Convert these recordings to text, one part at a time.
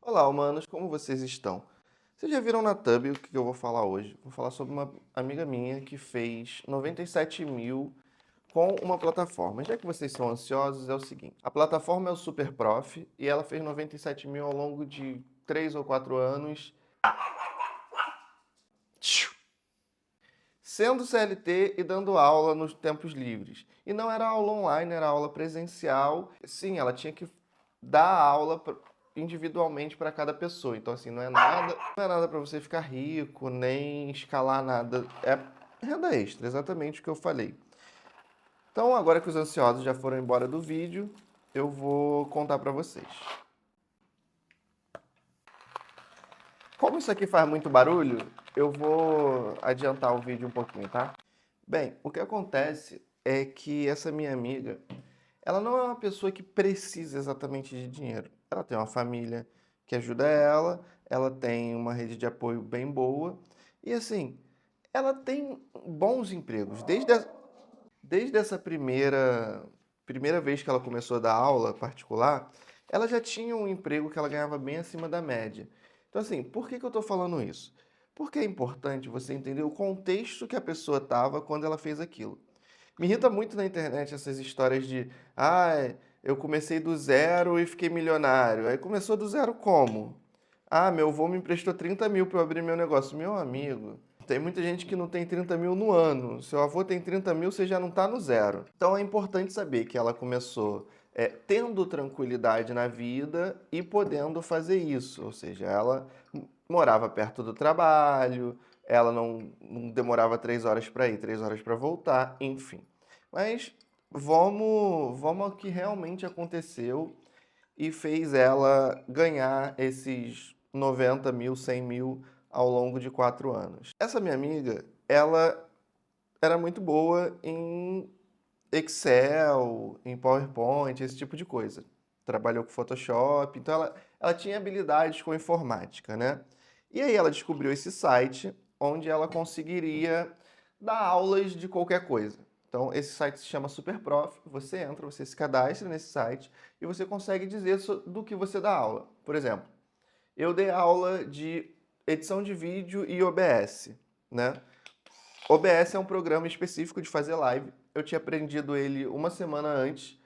Olá, humanos, como vocês estão? Vocês já viram na Thumb o que eu vou falar hoje? Vou falar sobre uma amiga minha que fez 97 mil com uma plataforma. Já que vocês são ansiosos, é o seguinte: a plataforma é o Super Prof e ela fez 97 mil ao longo de 3 ou 4 anos, sendo CLT e dando aula nos tempos livres. E não era aula online, era aula presencial. Sim, ela tinha que dar aula individualmente para cada pessoa. Então, assim, não é nada para você ficar rico, nem escalar nada. É renda extra, exatamente o que eu falei. Então, agora que os ansiosos já foram embora do vídeo, eu vou contar para vocês. Como isso aqui faz muito barulho, eu vou adiantar o vídeo um pouquinho, tá? Bem, o que acontece é que essa minha amiga, ela não é uma pessoa que precisa exatamente de dinheiro. Ela tem uma família que ajuda ela tem uma rede de apoio bem boa e assim, ela tem bons empregos. Desde essa primeira vez que ela começou a dar aula particular, ela já tinha um emprego que ela ganhava bem acima da média. Então assim, por que eu estou falando isso? Porque é importante você entender o contexto que a pessoa estava quando ela fez aquilo. Me irrita muito na internet essas histórias de eu comecei do zero e fiquei milionário. Aí começou do zero como? Meu avô me emprestou 30 mil para eu abrir meu negócio. Meu amigo, tem muita gente que não tem 30 mil no ano. Seu avô tem 30 mil, você já não está no zero. Então é importante saber que ela começou tendo tranquilidade na vida e podendo fazer isso. Ou seja, ela morava perto do trabalho, ela não demorava 3 horas para ir, 3 horas para voltar, enfim. Mas vamos ao que realmente aconteceu e fez ela ganhar esses 90 mil, 100 mil ao longo de 4 anos. Essa minha amiga, ela era muito boa em Excel, em PowerPoint, esse tipo de coisa. Trabalhou com Photoshop, então ela tinha habilidades com informática, né? E aí ela descobriu esse site onde ela conseguiria dar aulas de qualquer coisa. Então, esse site se chama Superprof, você entra, você se cadastra nesse site e você consegue dizer do que você dá aula. Por exemplo, eu dei aula de edição de vídeo e OBS, né? OBS é um programa específico de fazer live. Eu tinha aprendido ele uma semana antes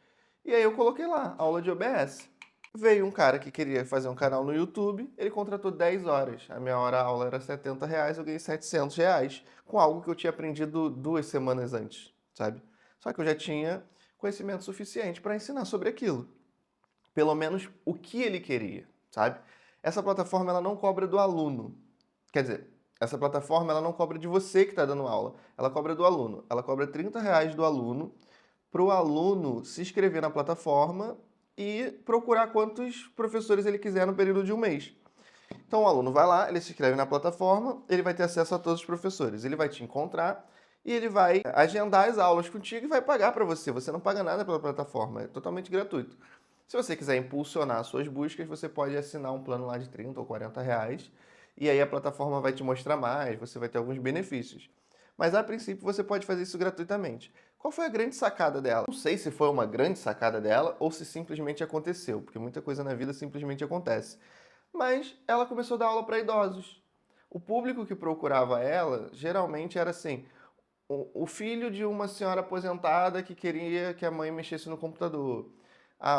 e aí eu coloquei lá, aula de OBS. Veio um cara que queria fazer um canal no YouTube, ele contratou 10 horas. A minha hora aula era R$ 70, eu ganhei R$ 700 com algo que eu tinha aprendido 2 semanas antes, sabe? Só que eu já tinha conhecimento suficiente para ensinar sobre aquilo. Pelo menos o que ele queria, sabe? Essa plataforma ela não cobra do aluno. Quer dizer, essa plataforma ela não cobra de você que está dando aula, ela cobra do aluno. Ela cobra R$ 30 do aluno para o aluno se inscrever na plataforma e procurar quantos professores ele quiser no período de um mês. Então o aluno vai lá, ele se inscreve na plataforma, ele vai ter acesso a todos os professores, ele vai te encontrar e ele vai agendar as aulas contigo e vai pagar para você. Você não paga nada pela plataforma, é totalmente gratuito. Se você quiser impulsionar suas buscas, você pode assinar um plano lá de 30 ou 40 reais e aí a plataforma vai te mostrar mais, você vai ter alguns benefícios. Mas a princípio você pode fazer isso gratuitamente. Qual foi a grande sacada dela? Não sei se foi uma grande sacada dela ou se simplesmente aconteceu, porque muita coisa na vida simplesmente acontece. Mas ela começou a dar aula para idosos. O público que procurava ela geralmente era assim: o filho de uma senhora aposentada que queria que a mãe mexesse no computador.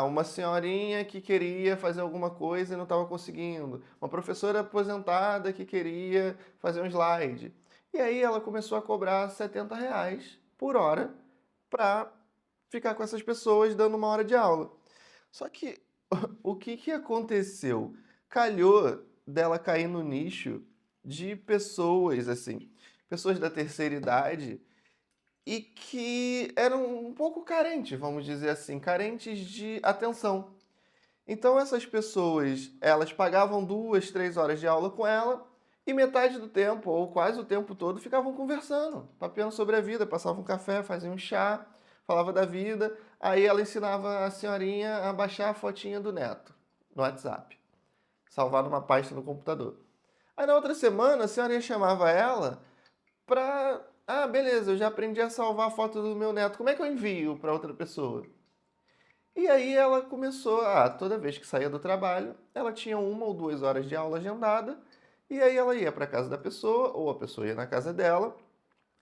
Uma senhorinha que queria fazer alguma coisa e não estava conseguindo. Uma professora aposentada que queria fazer um slide. E aí ela começou a cobrar R$ 70 por hora para ficar com essas pessoas dando uma hora de aula. Só que o que aconteceu? Calhou dela cair no nicho de pessoas, assim, pessoas da terceira idade e que eram um pouco carentes, vamos dizer assim, carentes de atenção. Então essas pessoas, elas pagavam 2, 3 horas de aula com ela e metade do tempo, ou quase o tempo todo, ficavam conversando, papeando sobre a vida, passavam um café, faziam um chá, falava da vida, aí ela ensinava a senhorinha a baixar a fotinha do neto no WhatsApp, salvar numa pasta no computador. Aí na outra semana a senhorinha chamava ela pra... beleza, eu já aprendi a salvar a foto do meu neto, como é que eu envio para outra pessoa? E aí ela começou a, toda vez que saía do trabalho, ela tinha 1 ou 2 horas de aula agendada, e aí ela ia para casa da pessoa, ou a pessoa ia na casa dela,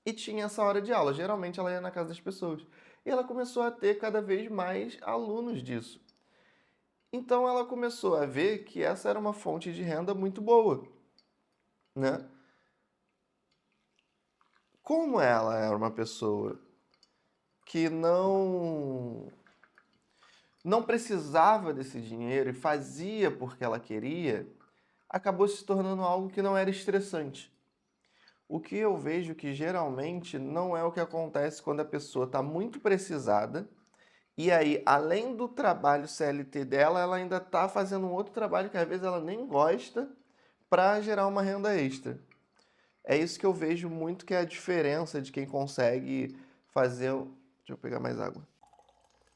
e tinha essa hora de aula. Geralmente ela ia na casa das pessoas. E ela começou a ter cada vez mais alunos disso. Então ela começou a ver que essa era uma fonte de renda muito boa, né? Como ela era uma pessoa que não precisava desse dinheiro e fazia porque ela queria, acabou se tornando algo que não era estressante. O que eu vejo que geralmente não é o que acontece quando a pessoa está muito precisada e aí, além do trabalho CLT dela, ela ainda está fazendo um outro trabalho que às vezes ela nem gosta para gerar uma renda extra. É isso que eu vejo muito que é a diferença de quem consegue fazer. Deixa eu pegar mais água.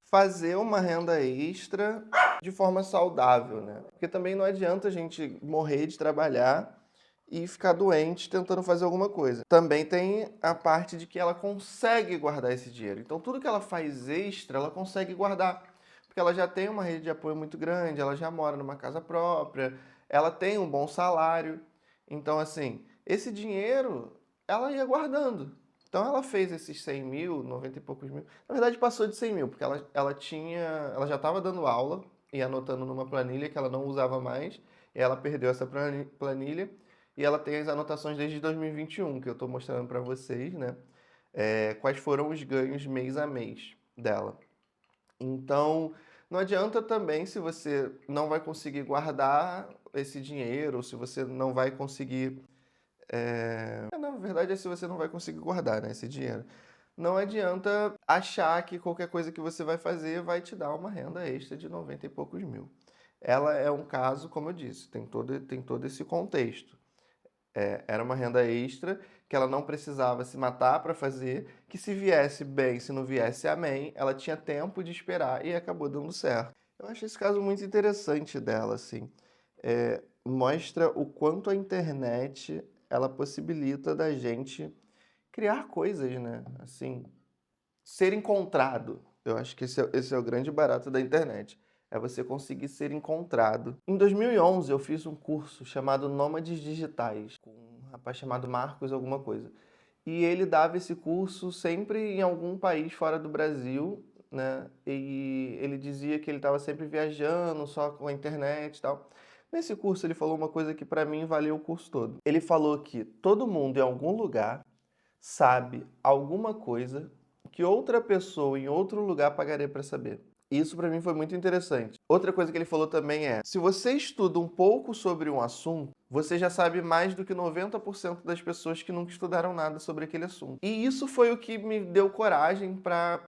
Fazer uma renda extra de forma saudável, né? Porque também não adianta a gente morrer de trabalhar e ficar doente tentando fazer alguma coisa. Também tem a parte de que ela consegue guardar esse dinheiro. Então, tudo que ela faz extra, ela consegue guardar. Porque ela já tem uma rede de apoio muito grande, ela já mora numa casa própria, ela tem um bom salário. Então, assim, esse dinheiro ela ia guardando. Então, ela fez esses 100 mil, 90 e poucos mil. Na verdade, passou de 100 mil, porque ela já estava dando aula e anotando numa planilha que ela não usava mais. E ela perdeu essa planilha e ela tem as anotações desde 2021, que eu estou mostrando para vocês, né? Quais foram os ganhos mês a mês dela. Então, não adianta também se você não vai conseguir guardar esse dinheiro, ou se você não vai conseguir. Na verdade, é se você não vai conseguir guardar, né, esse dinheiro. Não adianta achar que qualquer coisa que você vai fazer vai te dar uma renda extra de 90 e poucos mil. Ela é um caso, como eu disse, tem todo esse contexto. Era uma renda extra que ela não precisava se matar para fazer, que se viesse bem, se não viesse amém, ela tinha tempo de esperar e acabou dando certo. Eu acho esse caso muito interessante dela, assim. Mostra o quanto a internet ela possibilita da gente criar coisas, né? Assim, ser encontrado. Eu acho que esse é o grande barato da internet. É você conseguir ser encontrado. Em 2011, eu fiz um curso chamado Nômades Digitais, com um rapaz chamado Marcos alguma coisa. E ele dava esse curso sempre em algum país fora do Brasil, né? E ele dizia que ele estava sempre viajando, só com a internet e tal. Nesse curso, ele falou uma coisa que para mim valeu o curso todo. Ele falou que todo mundo em algum lugar sabe alguma coisa que outra pessoa em outro lugar pagaria para saber. Isso para mim foi muito interessante. Outra coisa que ele falou também é: se você estuda um pouco sobre um assunto, você já sabe mais do que 90% das pessoas que nunca estudaram nada sobre aquele assunto. E isso foi o que me deu coragem para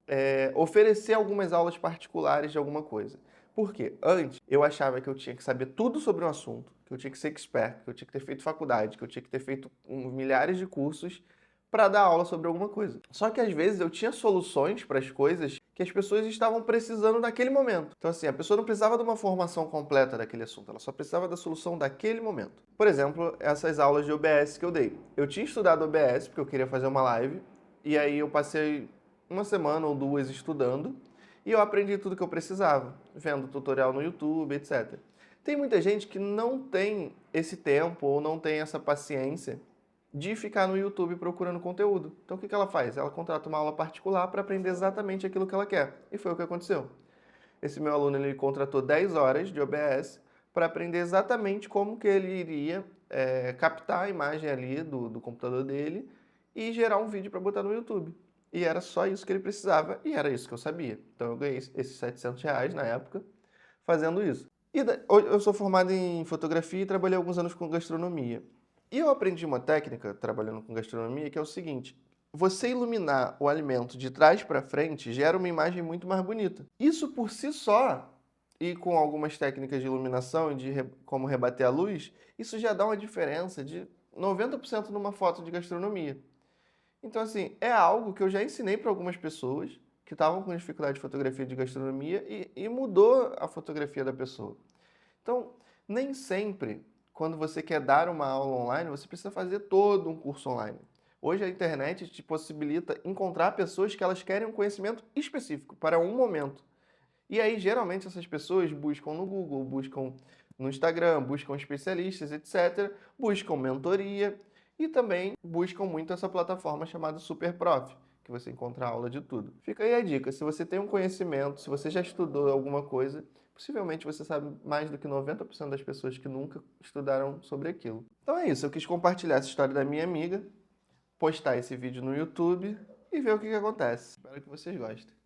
oferecer algumas aulas particulares de alguma coisa. Por quê? Antes, eu achava que eu tinha que saber tudo sobre um assunto, que eu tinha que ser expert, que eu tinha que ter feito faculdade, que eu tinha que ter feito milhares de cursos para dar aula sobre alguma coisa. Só que às vezes eu tinha soluções para as coisas que as pessoas estavam precisando naquele momento. Então assim, a pessoa não precisava de uma formação completa daquele assunto, ela só precisava da solução daquele momento. Por exemplo, essas aulas de OBS que eu dei. Eu tinha estudado OBS porque eu queria fazer uma live e aí eu passei uma semana ou duas estudando e eu aprendi tudo que eu precisava, vendo tutorial no YouTube, etc. Tem muita gente que não tem esse tempo ou não tem essa paciência de ficar no YouTube procurando conteúdo. Então o que ela faz? Ela contrata uma aula particular para aprender exatamente aquilo que ela quer. E foi o que aconteceu. Esse meu aluno ele contratou 10 horas de OBS para aprender exatamente como que ele iria captar a imagem ali do computador dele e gerar um vídeo para botar no YouTube. E era só isso que ele precisava e era isso que eu sabia. Então eu ganhei esses R$ 700 na época fazendo isso. Hoje eu sou formado em fotografia e trabalhei alguns anos com gastronomia. E eu aprendi uma técnica trabalhando com gastronomia que é o seguinte: você iluminar o alimento de trás para frente gera uma imagem muito mais bonita. Isso por si só, e com algumas técnicas de iluminação e como rebater a luz, isso já dá uma diferença de 90% numa foto de gastronomia. Então, assim, é algo que eu já ensinei para algumas pessoas que estavam com dificuldade de fotografia de gastronomia e mudou a fotografia da pessoa. Então, nem sempre, quando você quer dar uma aula online, você precisa fazer todo um curso online. Hoje a internet te possibilita encontrar pessoas que elas querem um conhecimento específico para um momento. E aí, geralmente, essas pessoas buscam no Google, buscam no Instagram, buscam especialistas, etc., buscam mentoria e também buscam muito essa plataforma chamada SuperProf, que você encontra aula de tudo. Fica aí a dica, se você tem um conhecimento, se você já estudou alguma coisa, possivelmente você sabe mais do que 90% das pessoas que nunca estudaram sobre aquilo. Então é isso, eu quis compartilhar essa história da minha amiga, postar esse vídeo no YouTube e ver o que acontece. Espero que vocês gostem.